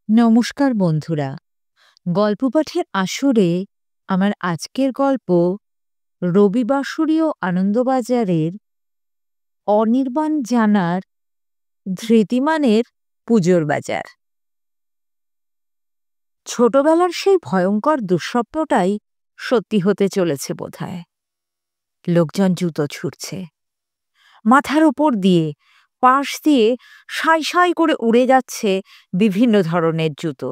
নমস্কার বন্ধুরা, গল্প পাঠের আসরে আমার আজকের গল্প রবিবাসরীয় আনন্দবাজারের অনির্বাণ জানার ধৃতিমানের পুজোর বাজার। ছোটবেলার সেই ভয়ঙ্কর দুঃস্বপ্নটাই সত্যি হতে চলেছে বোধহয়। লোকজন জুতো ছুঁড়ছে, মাথার উপর দিয়ে পাশ দিয়ে সাঁই সাঁই করে উড়ে যাচ্ছে বিভিন্ন ধরনের জুতো,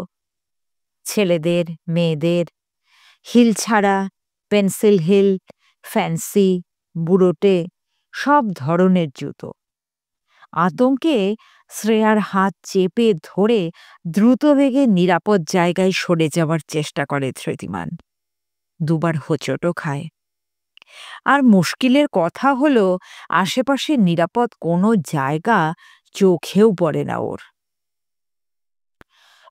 ছেলেদের, মেয়েদের, হিল ছাড়া, পেন্সিল হিল, ফ্যান্সি, বুড়োটে, সব ধরনের জুতো। আতঙ্কে শ্রেয়ার হাত চেপে ধরে দ্রুত বেগে নিরাপদ জায়গায় সরে যাওয়ার চেষ্টা করে ধৃতিমান। দুবার হোঁচটও খায়। আর মুশকিলের কথা হলো, আশেপাশে নিরাপদ কোনো জায়গা চোখেও পড়ে না ওর।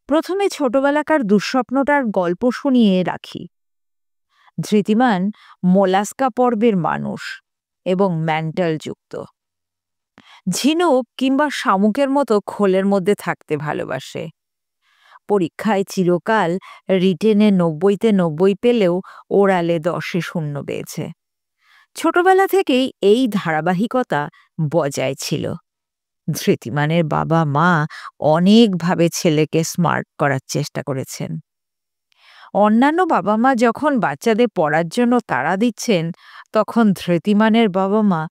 প্রথমে ছোটবেলাকার দুঃস্বপ্নটার গল্প শুনিয়ে রাখি। ধৃতিমান মোলাস্কা পর্বের মানুষ এবং ম্যান্টাল যুক্ত। ঝিনুক কিংবা শামুকের মতো খোলের মধ্যে থাকতে ভালোবাসে। পরীক্ষায় চিরকাল রিটেনে ৯০-তে ৯০ পেলেও ওরালে ১০-এ ০ পেয়েছে। ছোটবেলা থেকেই এই ধারাবাহিকতা বজায় ছিল। ধৃতিমানের বাবা মা অনেকভাবে ছেলেকে স্মার্ট করার চেষ্টা করেছেন। অন্যান্য বাবা মা যখন বাচ্চাদের পড়ার জন্য তাড়া দিচ্ছেন, তখন ধৃতিমানের বাবা মা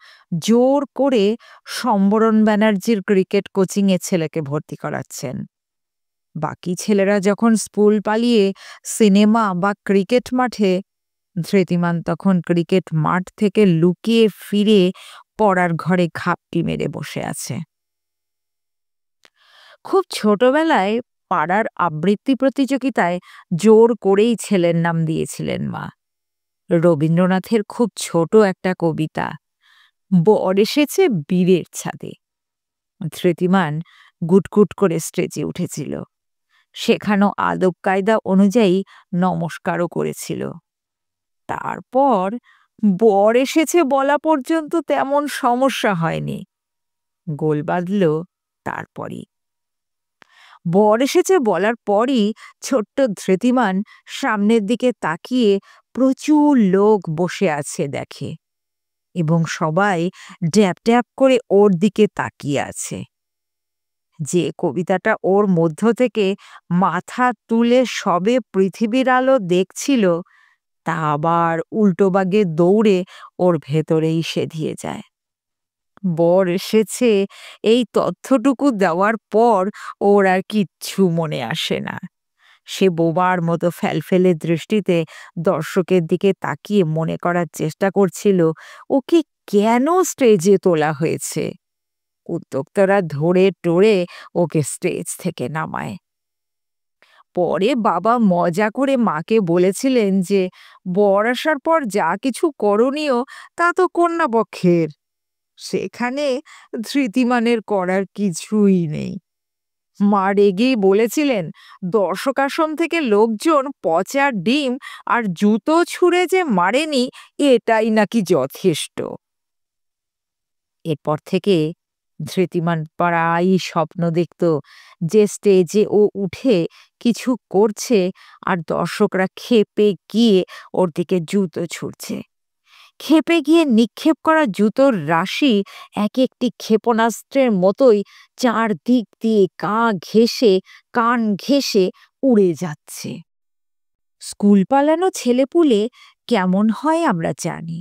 জোর করে সম্বরণ ব্যানার্জির ক্রিকেট কোচিংয়ে ছেলেকে ভর্তি করাচ্ছেন। বাকি ছেলেরা যখন স্কুল পালিয়ে সিনেমা বা ক্রিকেট মাঠে, ধৃতিমান তখন ক্রিকেট মাঠ থেকে লুকিয়ে ফিরে পড়ার ঘরে ঘাপটি মেরে বসে আছে। খুব ছোটবেলায় পাড়ার আবৃত্তি প্রতিযোগিতায় জোর করেই ছেলের নাম দিয়েছিলেন মা। রবীন্দ্রনাথের খুব ছোট একটা কবিতা, বর এসেছে বীরের ছাদে। ধৃতিমান গুটগুট করে স্টেজে উঠেছিল, শেখানো আদব কায়দা অনুযায়ী নমস্কারও করেছিল। তারপর বর এসেছে বলা পর্যন্ত তেমন সমস্যা হয়নি, গোল বাঁধল তারপরই। বর এসেছে বলার পরই ছোট্ট ধৃতিমান সামনের দিকে তাকিয়ে প্রচুর লোক বসে আছে দেখে, এবং সবাই ড্যাপ ড্যাপ করে ওর দিকে তাকিয়ে আছে। যে কবিতাটা ওর মধ্য থেকে মাথা তুলে সবে পৃথিবীর আলো দেখছিল, তা আবার উল্টো বাগে দৌড়ে ওর ভেতরেই সেধিয়ে যায়। বর এসেছে এই তথ্যটুকু দেওয়ার পর ওর আর কিচ্ছু মনে আসে না। সে বোবার মতো ফ্যালফেলে দৃষ্টিতে দর্শকের দিকে তাকিয়ে মনে করার চেষ্টা করছিল ওকে কেন স্টেজে তোলা হয়েছে। উদ্যোক্তারা ধরে টরে ওকে স্টেজ থেকে নামায়। পরে বাবা মজা করে মাকে বলেছিলেন যে বর আসার পর যা কিছু করণীয় তা তো কন্যাপক্ষের, সেখানে ধৃতিমানের করার কিছুই নেই। মা রেগেই বলেছিলেন দর্শক আসন থেকে লোকজন পচা ডিম আর জুতো ছুঁড়ে যে মারেনি, এটাই নাকি যথেষ্ট। এরপর থেকে ধৃতিমান প্রায়ই স্বপ্ন দেখত যে স্টেজে ও উঠে কিছু করছে আর দর্শকরা ক্ষেপে গিয়ে ওর দিকে জুতো ছুঁড়ছে। ক্ষেপে গিয়ে নিক্ষেপ করা জুতোর রাশি এক একটি ক্ষেপণাস্ত্রের মতোই চারদিক দিয়ে কান ঘেঁষে উড়ে যাচ্ছে। স্কুল পালানো ছেলেপুলে কেমন হয় আমরা জানি,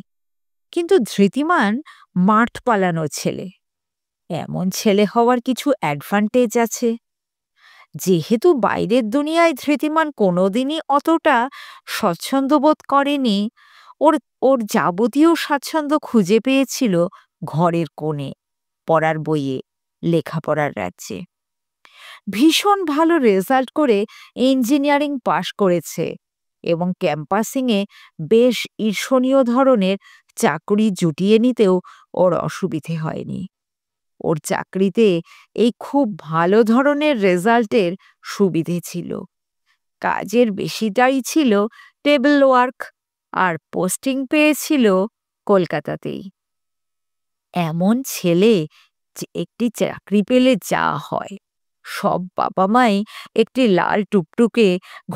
কিন্তু ধৃতিমান মাঠ পালানো ছেলে। এমন ছেলে হওয়ার কিছু অ্যাডভান্টেজ আছে। যেহেতু বাইরের দুনিয়ায় ধৃতিমান কোনোদিনই অতটা স্বচ্ছন্দ বোধ করেনি, ওর ওর যাবতীয় স্বাচ্ছন্দ্য খুঁজে পেয়েছিল ঘরের কোণে, পড়ার বইয়ে, লেখাপড়ার রাজ্যে। ভীষণ ভালো রেজাল্ট করে ইঞ্জিনিয়ারিং পাশ করেছে এবং ক্যাম্পাসিংয়ে বেশ ঈর্ষণীয় ধরনের চাকরি জুটিয়ে নিতেও ওর অসুবিধে হয়নি। ওর চাকরিতে এই খুব ভালো ধরনের রেজাল্টের সুবিধে ছিল। কাজের বেশিটাই ছিল টেবিল ওয়ার্ক, আর পোস্টিং পেয়েছিল কলকাতাতেই। এমন ছেলে যে একটি চাকরি পেলে যা হয়, সব বাবা মাই একটি লাল টুকটুকে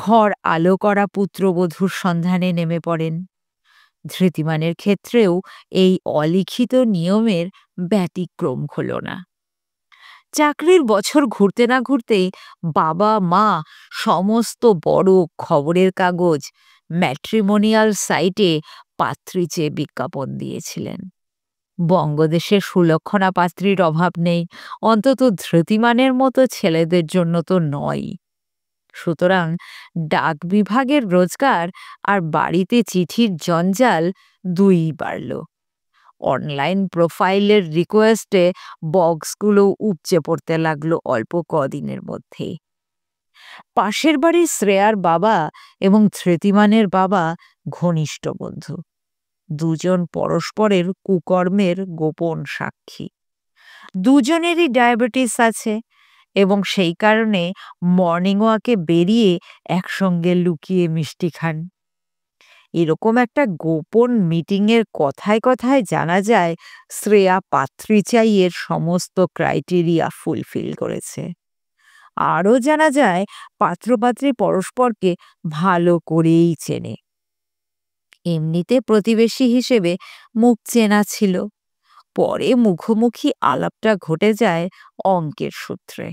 ঘর আলো করা পুত্রবধূর সন্ধানে নেমে পড়েন। ধৃতিমানের ক্ষেত্রেও এই অলিখিত নিয়মের ব্যতিক্রম হল না। চাকরির বছর ঘুরতে না ঘুরতেই বাবা মা সমস্ত বড় খবরের কাগজ, ম্যাট্রিমোনিয়াল সাইটে পাত্রী চেয়ে বিজ্ঞাপন দিয়েছিলেন। বঙ্গদেশের সুলক্ষণা পাত্রীর অভাব নেই, অন্তত ধৃতিমানের মতো ছেলেদের জন্য তো নয়। সুতরাং ডাক বিভাগের রোজগার আর বাড়িতে চিঠির জঞ্জাল দুই বাড়ল। অনলাইন প্রোফাইলের রিকোয়েস্টে বক্সগুলো উপচে পড়তে লাগলো অল্প কদিনের মধ্যেই। পাশের বাড়ির শ্রেয়ার বাবা এবং ধৃতিমানের বাবা ঘনিষ্ঠ বন্ধু, দুজন পরস্পরের কুকর্মের গোপন সাক্ষী। দুজনেরই ডায়াবেটিস আছে এবং সেই কারণে মর্নিং ওয়াকে বেরিয়ে একসঙ্গে লুকিয়ে মিষ্টি খান। এরকম একটা গোপন মিটিংয়ের কথায় কথায় জানা যায় শ্রেয়া পাত্রীচাইয়ের সমস্ত ক্রাইটেরিয়া ফুলফিল করেছে। আরও জানা যায় পাত্রপাত্রী পরস্পরকে ভালো করেই চেনে। এমনিতে প্রতিবেশী হিসেবে মুখ চেনা ছিল, পরে মুখোমুখি আলাপটা ঘটে যায় অঙ্কের সূত্রে।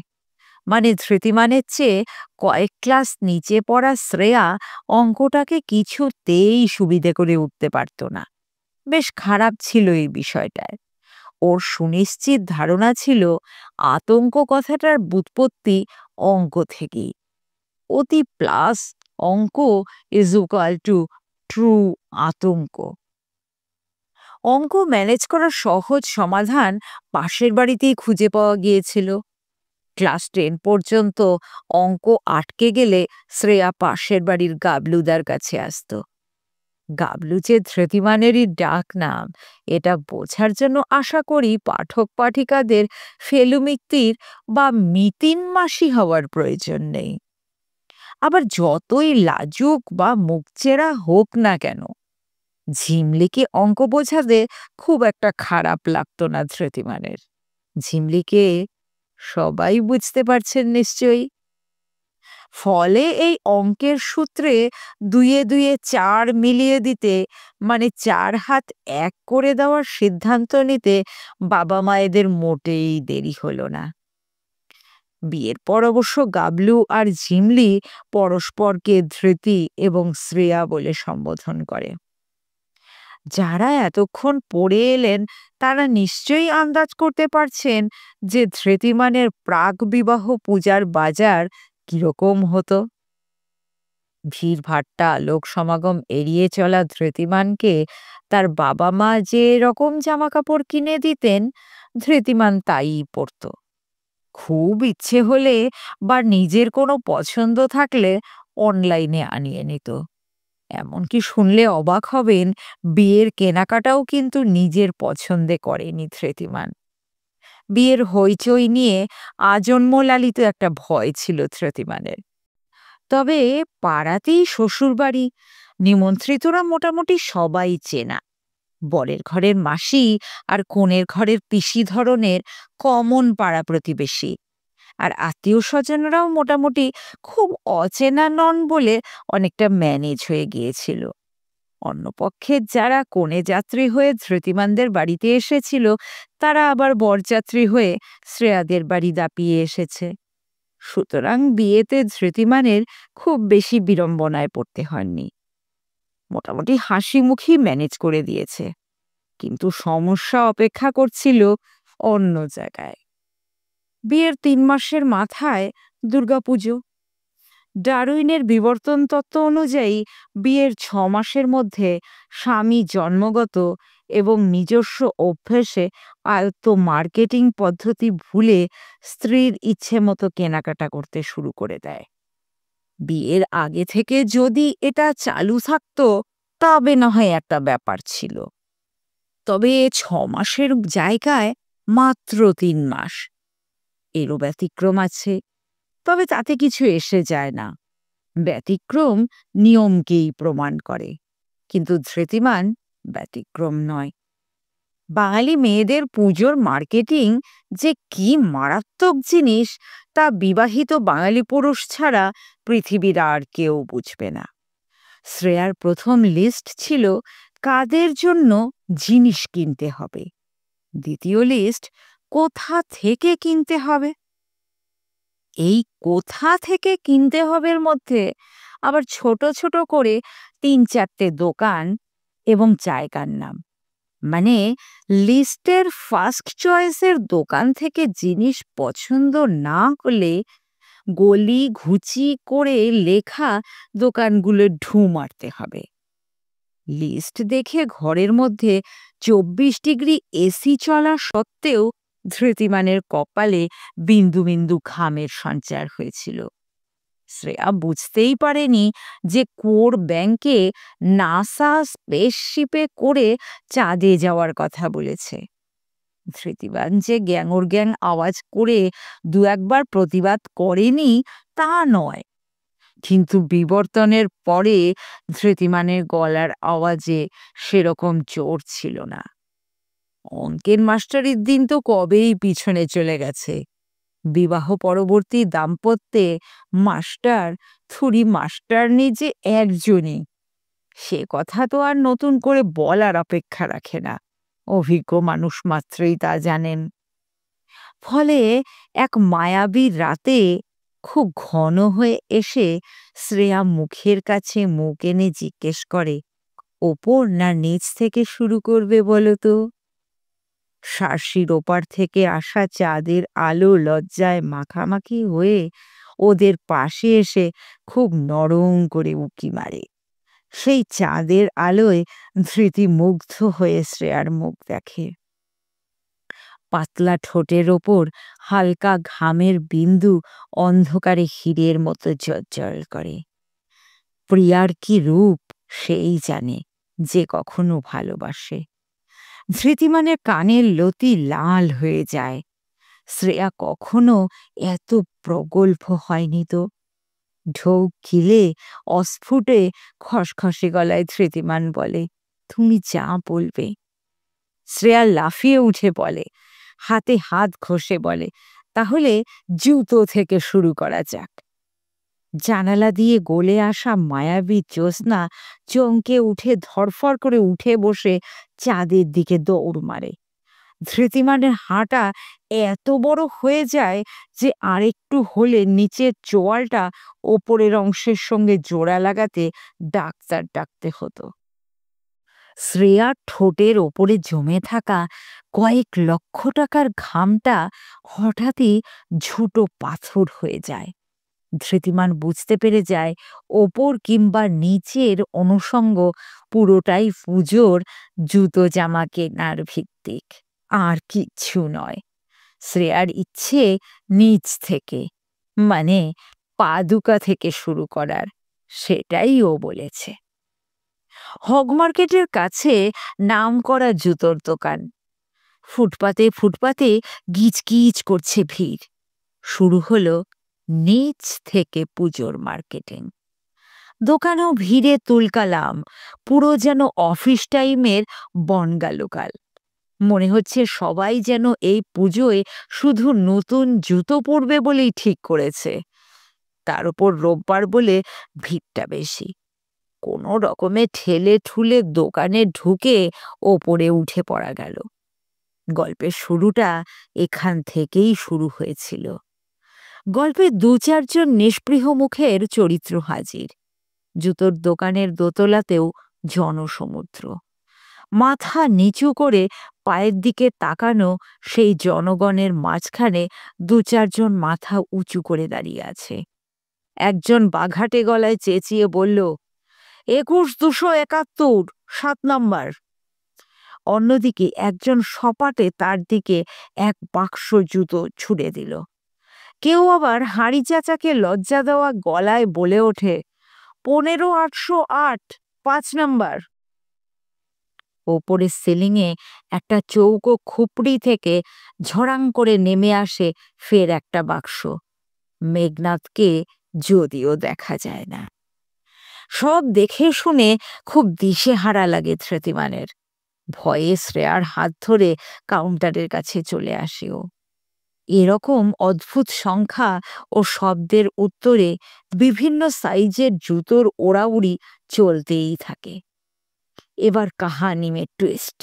মানে ধৃতিমানের চেয়ে কয়েক ক্লাস নিচে পড়া শ্রেয়া অঙ্কটাকে কিছুতেই সুবিধে করে উঠতে পারত না। বেশ খারাপ ছিল এই বিষয়টায়। ওর সুনিশ্চিত ধারণা ছিল আতঙ্ক কথাটার ব্যুৎপত্তি অঙ্ক থেকেই। অতি প্লাস অঙ্ক ইজ ইকুয়াল টু ট্রু আতঙ্ক। অঙ্ক ম্যানেজ করার সহজ সমাধান পাশের বাড়িতেই খুঁজে পাওয়া গিয়েছিল। ক্লাস 10 পর্যন্ত অঙ্ক আটকে গেলে শ্রেয়া পাশের বাড়ির গাবলুদার কাছে আসত। গাবলু যে ধৃতিমানেরই ডাক নাম, এটা বোঝার জন্য আশা করি পাঠক পাঠিকাদের ফেলুমিত্তির বা মিতিন মাসি হওয়ার প্রয়োজন নেই। আবার যতই লাজুক বা মুখচেরা হোক না কেন, ঝিমলিকে অঙ্ক বোঝাতে খুব একটা খারাপ লাগতো না ধৃতিমানের। ঝিমলিকে সবাই বুঝতে পারছেন নিশ্চয়ই। ফলে এই অঙ্কের সূত্রে 2 এ 2 4 মিলিয়ে দিতে, মানে 4 হাত 1 করে দেওয়ার সিদ্ধান্ত নিতে বাবা মায়েদের মোটেই দেরি হলো না। বিয়ের পর অবশ্য গাবলু আর ঝিমলি পরস্পরকে ধৃতি এবং শ্রেয়া বলে সম্বোধন করে। যারা এতক্ষণ পড়ে এলেন তারা নিশ্চয়ই আন্দাজ করতে পারছেন যে ধৃতিমানের প্রাক বিবাহ পূজার বাজার কিরকম হতো। ভিড়ভাট্টা লোক সমাগম এড়িয়ে চলা ধৃতিমানকে তার বাবা মা যে রকম জামাকাপড় কিনে দিতেন, ধৃতিমান তাই পরত। খুব ইচ্ছে হলে বা নিজের কোনো পছন্দ থাকলে অনলাইনে আনিয়ে নিত। এমনকি শুনলে অবাক হবেন, বিয়ের কেনাকাটাও কিন্তু নিজের পছন্দে করেনি ধৃতিমান। বিয়ের হইচই নিয়ে আজন্ম লালিত একটা ভয় ছিল ধৃতিমানের। তবে পাড়াতেই শ্বশুরবাড়ি, নিমন্ত্রিতরা মোটামুটি সবাই চেনা। বরের ঘরের মাসি আর কনের ঘরের পিসি ধরনের কমন পাড়া প্রতিবেশী, আর আত্মীয় স্বজনরাও মোটামুটি খুব অচেনা নন বলে অনেকটা ম্যানেজ হয়ে গিয়েছিল। অন্যপক্ষে যারা কনে যাত্রী হয়ে ধৃতিমানদের বাড়িতে এসেছিল, তারা আবার বরযাত্রী হয়ে শ্রেয়াদের বাড়ি দাপিয়ে এসেছে। সুতরাং বিয়েতে ধৃতিমানের খুব বেশি বিড়ম্বনায় পড়তে হয়নি। মোটামুটি হাসি মুখী ম্যানেজ করে দিয়েছে। কিন্তু সমস্যা অপেক্ষা করছিল অন্য জায়গায়। বিয়ের 3 মাসের মাথায় দুর্গাপুজো। ডারউইনের বিবর্তন তত্ত্ব অনুযায়ী বিয়ের 6 মাসের মধ্যে স্বামী জন্মগত এবং নিজস্ব অভ্যেসে আয়ত্ত মার্কেটিং পদ্ধতি ভুলে স্ত্রীর ইচ্ছে মতো কেনাকাটা করতে শুরু করে দেয়। বিয়ের আগে থেকে যদি এটা চালু থাকতো তবে না হয় একটা ব্যাপার ছিল, তবে 6 মাসের জায়গায় মাত্র 3 মাস। এরও ব্যতিক্রম আছে, তবে তাতে কিছু এসে যায় না। ব্যতিক্রম নিয়মকেই প্রমাণ করে, কিন্তু ধৃতিমান ব্যতিক্রম নয়। বাঙালি মেয়েদের পুজোর মার্কেটিং যে কি মারাত্মক জিনিস তা বিবাহিত বাঙালি পুরুষ ছাড়া পৃথিবীর আর কেউ বুঝবে না। শ্রেয়ার প্রথম লিস্ট ছিল কাদের জন্য জিনিস কিনতে হবে, দ্বিতীয় লিস্ট কোথা থেকে কিনতে হবে। এই কোথা থেকে কিনতে হবের মধ্যে আবার ছোট ছোট করে ৩-৪টে দোকান এবং জায়গার নাম। মানে লিস্টের ফার্স্ট চয়েসের দোকান থেকে জিনিস পছন্দ না হলে গলি ঘুচি করে লেখা দোকানগুলো ঢু মারতে হবে। লিস্ট দেখে ঘরের মধ্যে ২৪ ডিগ্রি এসি চলা সত্ত্বেও ধৃতিমানের কপালে বিন্দু বিন্দু ঘামের সঞ্চার হয়েছিল। শ্রেয়া বুঝতেই পারেনি যে কোর ব্যাংকে নাসা স্পেসশিপে করে চাঁদে যাওয়ার কথা বলেছে। ধৃতিমান যে গ্যাঙর গ্যাং আওয়াজ করে দু একবার প্রতিবাদ করেনি তা নয়, কিন্তু বিবর্তনের পরে ধৃতিমানের গলার আওয়াজে সেরকম জোর ছিল না। অঙ্কের মাস্টারির দিন তো কবেই পিছনে চলে গেছে। বিবাহ পরবর্তী দাম্পত্যে মাস্টার থুরি মাস্টারনি যে একজনই, সে কথা তো আর নতুন করে বলার অপেক্ষা রাখে না, অভিজ্ঞ মানুষ মাত্রই তা জানেন। ফলে এক মায়াবী রাতে খুব ঘন হয়ে এসে শ্রেয়া মুখের কাছে মুখ এনে জিজ্ঞেস করে, ওপর না নিচ থেকে শুরু করবে বলো তো? শার্শির ওপার থেকে আসা চাঁদের আলো লজ্জায় মাখামাখি হয়ে ওদের পাশে এসে খুব নরম করে উঁকি মারে। সেই চাঁদের আলোয় ধৃতি মুগ্ধ হয়ে শ্রেয়ার মুখ দেখে। পাতলা ঠোঁটের ওপর হালকা ঘামের বিন্দু অন্ধকারে হীরের মতো জ্বলজ্বল করে। প্রিয়ার কি রূপ সেই জানে যে কখনো ভালোবাসে। ধৃতিমানের কানের লতি লাল হয়ে যায়। শ্রেয়া কখনো এত প্রগল্ভ হয়নি তো। ঢোক গিলে অস্ফুটে খসখসে গলায় ধৃতিমান বলে, তুমি যা বলবে। শ্রেয়া লাফিয়ে উঠে বলে, হাতে হাত ঘষে বলে, তাহলে জুতো থেকে শুরু করা যাক। জানালা দিয়ে গলে আসা মায়াবী জ্যোৎস্না চমকে উঠে ধরফর করে উঠে বসে চাঁদের দিকে দৌড় মারে। ধৃতিমানের হাঁটা এত বড় হয়ে যায় যে আরেকটু হলে নিচের চোয়ালটা ওপরের অংশের সঙ্গে জোড়া লাগাতে ডাক্তার ডাকতে হতো। শ্রেয়ার ঠোঁটের ওপরে জমে থাকা কয়েক লক্ষ টাকার ঘামটা হঠাৎই ঝুটো পাথর হয়ে যায়। ধৃতিমান বুঝতে পেরে যায় ওপর কিংবা নিচের অনুষঙ্গ পুরোটাই পুজোর জুতো জামা কেনার ভিত্তিক, আর কিচ্ছু নয়। শ্রেয়ার ইচ্ছে নিচ থেকে, মানে পাদুকা থেকে শুরু করার, সেটাই ও বলেছে। হগ মার্কেটের কাছে নামকরা জুতোর দোকান। ফুটপাতে ফুটপাতে গিজগিজ করছে ভিড়। শুরু হলো নিচ থেকে পুজোর মার্কেটিং। দোকানেও ভিড়ে তুলকালাম, পুরো যেন অফিস টাইমের বনগালুকাল। মনে হচ্ছে সবাই যেন এই পুজোয় শুধু নতুন জুতো পরবে বলেই ঠিক করেছে। তার উপর রোববার বলে ভিড়টা বেশি। কোনো রকমে ঠেলে ঠুলে দোকানে ঢুকে ওপরে উঠে পড়া গেল। গল্পের শুরুটা এখান থেকেই শুরু হয়েছিল। গল্পে ২-৪ জন নিষ্পৃহ মুখের চরিত্র হাজির। জুতোর দোকানের দোতলাতেও জনসমুদ্র। মাথা নিচু করে পায়ের দিকে তাকানো সেই জনগণের মাঝখানে ২-৪ জন মাথা উঁচু করে দাঁড়িয়ে আছে। একজন বাঘাটে গলায় চেঁচিয়ে বলল, ২১,২৭১, ৭ নম্বর। অন্যদিকে একজন সপাটে তার দিকে এক বাক্স জুতো ছুড়ে দিল। কেউ আবার হাঁড়ি চাচাকে লজ্জা দেওয়া গলায় বলে ওঠে, ১৫,৮০৮, ৫ নম্বর। ওপরে সিলিংয়ে একটা চৌকো খুপড়ি থেকে ঝড়াং করে নেমে আসে ফের একটা বাক্স। মেঘনাথকে যদিও দেখা যায় না। সব দেখে শুনে খুব দিশেহারা লাগে ধৃতিমানের। ভয়ে শ্রেয়ার হাত ধরে কাউন্টারের কাছে চলে আসে ও। এরকম অদ্ভুত সংখ্যা ও শব্দের উত্তরে বিভিন্ন সাইজের জুতোর ওড়াউড়ি চলতেই থাকে। এবার কাহানি মে টুইস্ট।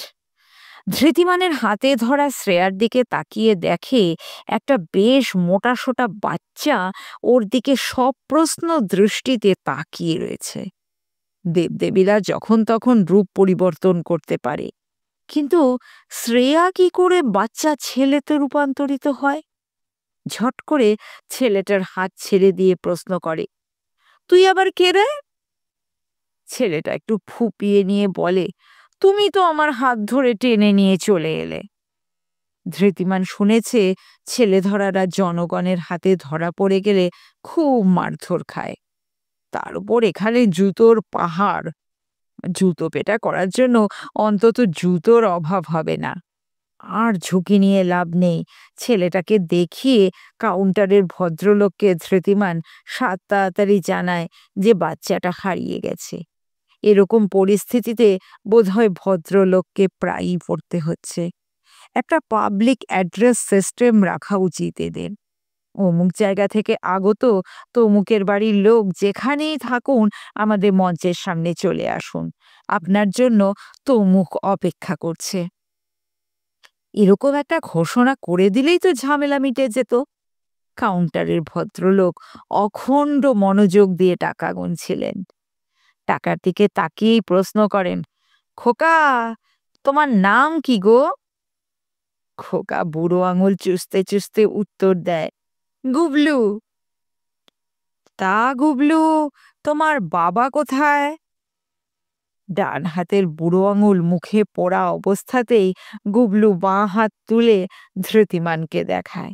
ধৃতিমানের হাতে ধরা শ্রেয়ার দিকে তাকিয়ে দেখে একটা বেশ মোটাসোটা বাচ্চা ওর দিকে সপ্রশ্ন দৃষ্টিতে তাকিয়ে রয়েছে। দেবদেবীরা যখন তখন রূপ পরিবর্তন করতে পারে, কিন্তু শ্রেয়া কি করে বাচ্চা ছেলেতে রূপান্তরিত হয়? ঝট করে ছেলেটার হাত ছেড়ে দিয়ে প্রশ্ন করে, তুই আবার কে রে? ছেলেটা একটু ফুপিয়ে নিয়ে বলে, তুমি তো আমার হাত ধরে টেনে নিয়ে চলে এলে। ধৃতিমান শুনেছে ছেলে ধরারা জনগণের হাতে ধরা পড়ে গেলে খুব মারধর খায়। তার উপর এখানে জুতোর পাহাড়, জুতো পেটা করার জন্য অন্তত জুতোর অভাব হবে না। আর ঝুঁকি নিয়ে লাভ নেই। ছেলেটাকে দেখিয়ে কাউন্টারের ভদ্রলোককে ধৃতিমান সাত তাড়াতাড়ি জানায় যে বাচ্চাটা হারিয়ে গেছে। এরকম পরিস্থিতিতে বোধহয় ভদ্রলোককে প্রায়ই পড়তে হচ্ছে। একটা পাবলিক অ্যাড্রেস সিস্টেম রাখা উচিত এদের। অমুক জায়গা থেকে আগত তমুকের বাড়ির লোক যেখানেই থাকুন আমাদের মঞ্চের সামনে চলে আসুন, আপনার জন্য তমুক অপেক্ষা করছে। এরকম একটা ঘোষণা করে দিলেই তো ঝামেলা মিটে যেত। কাউন্টারের ভদ্রলোক অখণ্ড মনোযোগ দিয়ে টাকা গুনছিলেন। টাকার দিকে তাকিয়েই প্রশ্ন করেন, খোকা, তোমার নাম কি গো? খোকা বুড়ো আঙুল চুষতে চুষতে উত্তর দেয়, গুবলু। তা গুবলু, তোমার বাবা কোথায়? ডান হাতের বুড়ো আঙুল মুখে পড়া অবস্থাতেই গুবলু বাঁ হাত তুলে ধৃতিমানকে দেখায়।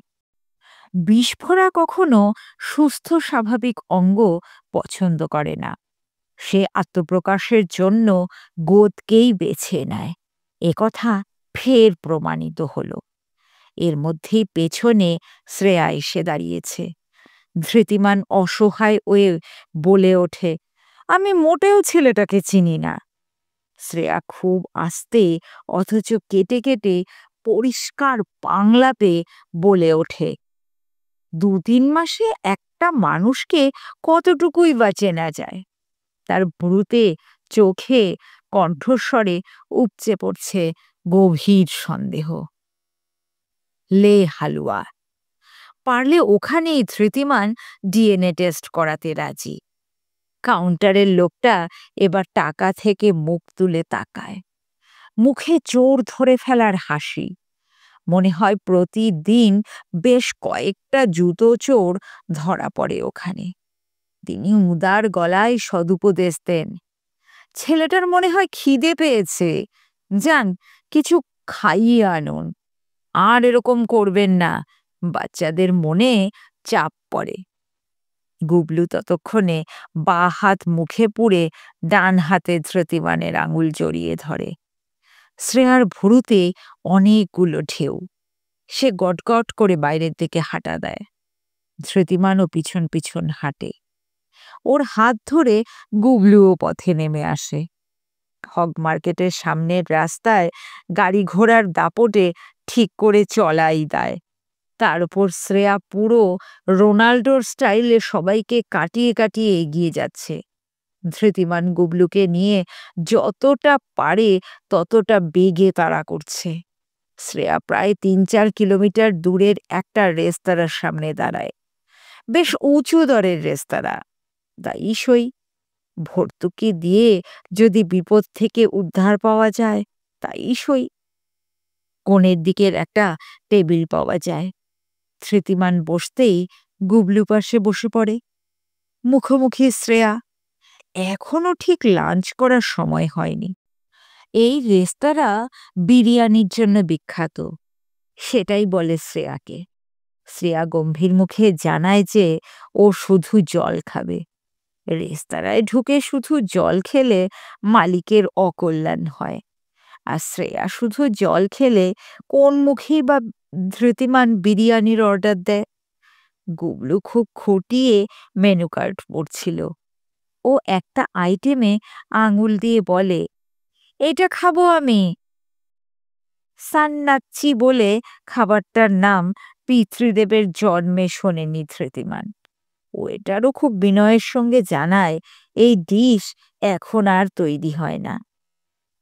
বিস্ফোরা কখনো সুস্থ স্বাভাবিক অঙ্গ পছন্দ করে না। সে আত্মপ্রকাশের জন্য গোদকেই বেছে নেয়। একথা ফের প্রমাণিত হলো। এর মধ্যেই পেছনে শ্রেয়া এসে দাঁড়িয়েছে। ধৃতিমান অসহায় হয়ে বলে ওঠে, আমি মোটেও ছেলেটাকে চিনি না। শ্রেয়া খুব আস্তে অথচ কেটে কেটে পরিষ্কার বাংলাতে বলে ওঠে, ২-৩ মাসে একটা মানুষকে কতটুকুই বা চেনা যায়? তার ভ্রুতে, চোখে, কণ্ঠস্বরে উপচে পড়ছে গভীর সন্দেহ। লে হালুয়া। পারলে ওখানেই ধৃতিমান ডিএনএ টেস্ট করাতে রাজি। কাউন্টারের লোকটা এবার টাকা থেকে মুখ তুলে তাকায়। মুখে চোর ধরে ফেলার হাসি। মনে হয় প্রতিদিন বেশ কয়েকটা জুতো চোর ধরা পড়ে ওখানে। তিনি উদার গলায় সদুপদেশ দেন, ছেলেটার মনে হয় খিদে পেয়েছে, যান কিছু খাইয়ে আনুন। আর এরকম করবেন না, বাচ্চাদের মনে চাপ পড়ে। গুবলু ততক্ষণে বাঁ হাত মুখে পুরে ডান হাতে ধৃতিমানের আঙুল জড়িয়ে ধরে। শ্রেয়ার ভুরুতে অনেকগুলো ঢেউ। সে গটগট করে বাইরের দিকে হাঁটা দেয়। ধৃতিমানও পিছন পিছন হাঁটে। ওর হাত ধরে গুবলুও পথে নেমে আসে। হগ মার্কেটের সামনের রাস্তায় গাড়ি ঘোড়ার দাপটে ঠিক করে চলাই দেয়। তার উপর শ্রেয়া পুরো রোনাল্ডোর স্টাইলে সবাইকে কাটিয়ে কাটিয়ে এগিয়ে যাচ্ছে। ধৃতিমান গুবলুকে নিয়ে যতটা পারে ততটা বেগে তাড়া করছে। শ্রেয়া প্রায় ৩-৪ কিলোমিটার দূরের একটা রেস্তোরাঁর সামনে দাঁড়ায়। বেশ উঁচু দরের রেস্তোরাঁ, তাই সই। ভর্তুকি দিয়ে যদি বিপদ থেকে উদ্ধার পাওয়া যায় তাই সই। কোণের দিকের একটা টেবিল পাওয়া যায়। ধৃতিমান বসতেই গুবলু পাশে বসে পড়ে। মুখোমুখি শ্রেয়া। এখনো ঠিক লাঞ্চ করার সময় হয়নি। এই রেস্তোরাঁ বিরিয়ানির জন্য বিখ্যাত, সেটাই বলে শ্রেয়াকে। শ্রেয়া গম্ভীর মুখে জানায় যে ও শুধু জল খাবে। রেস্তোরাঁয় ঢুকে শুধু জল খেলে মালিকের অকল্যাণ হয়। আর শ্রেয়া শুধু জল খেলে কোন মুখেই বা ধৃতিমান বিরিয়ানির অর্ডার দেয়? গুবলু খুব খুঁটিয়ে মেনু কার্ড পড়ছিল। ও একটা আইটেমে আঙুল দিয়ে বলে, এটা খাবো আমি, সান্নাচ্ছি বলে খাবারটার নাম পিতৃদেবের জন্মে শোনেনি ধৃতিমান। ওয়েটারও খুব বিনয়ের সঙ্গে জানায় এই ডিশ এখন আর তৈরি হয় না।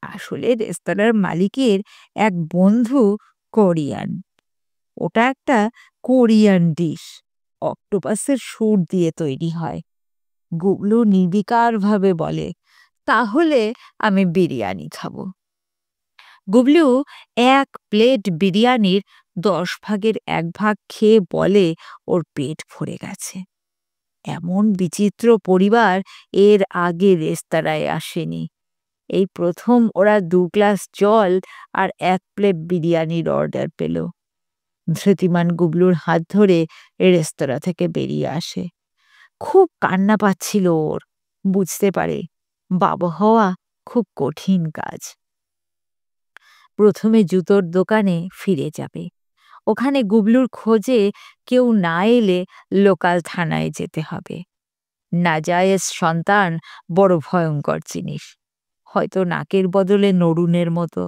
আসলে রেস্তোরাঁর মালিকের এক বন্ধু কোরিয়ান। ওটা একটা কোরিয়ান ডিশ, অক্টোপাসের সুর দিয়ে তৈরি হয়। গুগলু নির্বিকারভাবে বলে, তাহলে আমি বিরিয়ানি খাবো। গুবলু এক প্লেট বিরিয়ানির 10 ভাগের 1 ভাগ খেয়ে বলে ওর পেট ভরে গেছে। এমন বিচিত্র পরিবার এর আগে রেস্তোরাঁয় আসেনি। এই প্রথম ওরা 2 গ্লাস জল আর 1 প্লেট বিরিয়ানির অর্ডার পেল। ধৃতিমান গুবলুর হাত ধরে রেস্তোরাঁ থেকে বেরিয়ে আসে। খুব কান্না পাচ্ছিল ওর। বুঝতে পারে বাবা হওয়া খুব কঠিন কাজ। প্রথমে জুতোর দোকানে ফিরে যাবে। ওখানে গুবলুর খোঁজে কেউ না এলে লোকাল থানায় যেতে হবে। নাজায়েজ সন্তান বড় ভয়ঙ্কর জিনিস। হয়তো নাকের বদলে নরুনের মতো।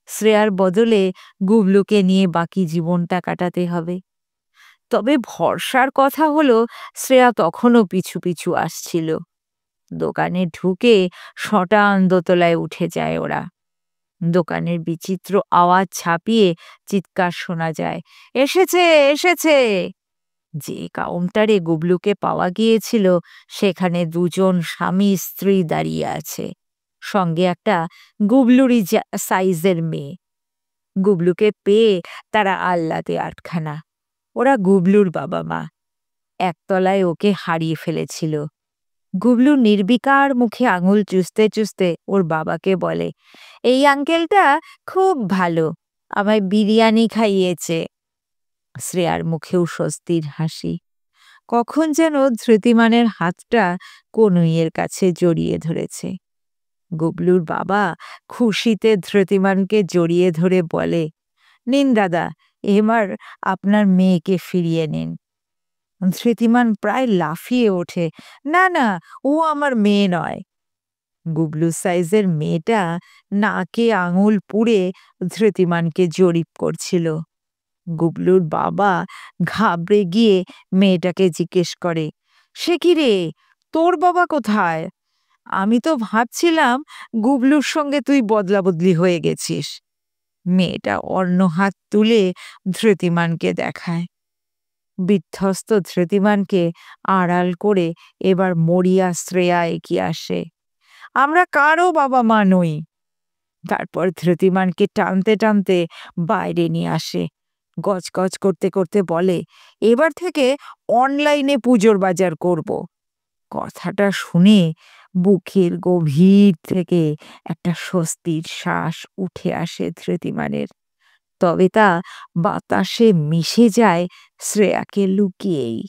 শ্রেয়ার বদলে গুবলুকে নিয়ে বাকি জীবনটা কাটাতে হবে। তবে ভরসার কথা হলো শ্রেয়া তখনও পিছু পিছু আসছিল। দোকানে ঢুকে শটান দোতলায় উঠে যায় ওরা। দোকানের বিচিত্র আওয়াজ ছাপিয়ে চিৎকার শোনা যায়, এসেছে এসেছে। যে কাউন্টারে গুবলুকে পাওয়া গিয়েছিল সেখানে 2 জন স্বামী স্ত্রী দাঁড়িয়ে আছে, সঙ্গে একটা গুবলুরি সাইজের মেয়ে। গুবলুকে পেয়ে তারা আহ্লাদে আটখানা। ওরা গুবলুর বাবা মা। একতলায় ওকে হারিয়ে ফেলেছিল। গুবলু নির্বিকার মুখে আঙুল চুষতে চুষতে ওর বাবাকে বলে, এই আঙ্কেলটা খুব ভালো, আমায় বিরিয়ানি খাইয়েছে। শ্রেয়ার মুখেও স্বস্তির হাসি। কখন যেন ধৃতিমানের হাতটা কনুইয়ের কাছে জড়িয়ে ধরেছে। গুবলুর বাবা খুশিতে ধৃতিমানকে জড়িয়ে ধরে বলে, নিন দাদা, এবার আপনার মেয়েকে ফিরিয়ে নিন। ধৃতিমান প্রায় লাফিয়ে ওঠে, না না, ও আমার মেয়ে নয়। গুবলু সাইজের মেয়েটা নাকে আঙুল পুড়ে ধৃতিমানকে জরিপ করছিল। গুবলুর বাবা ঘাবড়ে গিয়ে মেয়েটাকে জিজ্ঞেস করে, সে কি রে, তোর বাবা কোথায়? আমি তো ভাবছিলাম গুবলুর সঙ্গে তুই বদলা বদলি হয়ে গেছিস। মেয়েটা অন্য হাত তুলে ধৃতিমানকে দেখায়। বিধ্বস্ত ধৃতিমানকে আড়াল করে এবার মরিয়া শ্রেয়া এগিয়ে আসে, আমরা কারও বাবা মা নই। তারপর ধৃতিমানকে টানতে টানতে বাইরে নিয়ে আসে। গজগজ করতে করতে বলে, এবার থেকে অনলাইনে পুজোর বাজার করব। কথাটা শুনে বুকের গভীর থেকে একটা স্বস্তির শ্বাস উঠে আসে ধৃতিমানের। তবে তা বাতাসে মিশে যায় শ্রেয়াকে লুকিয়েই।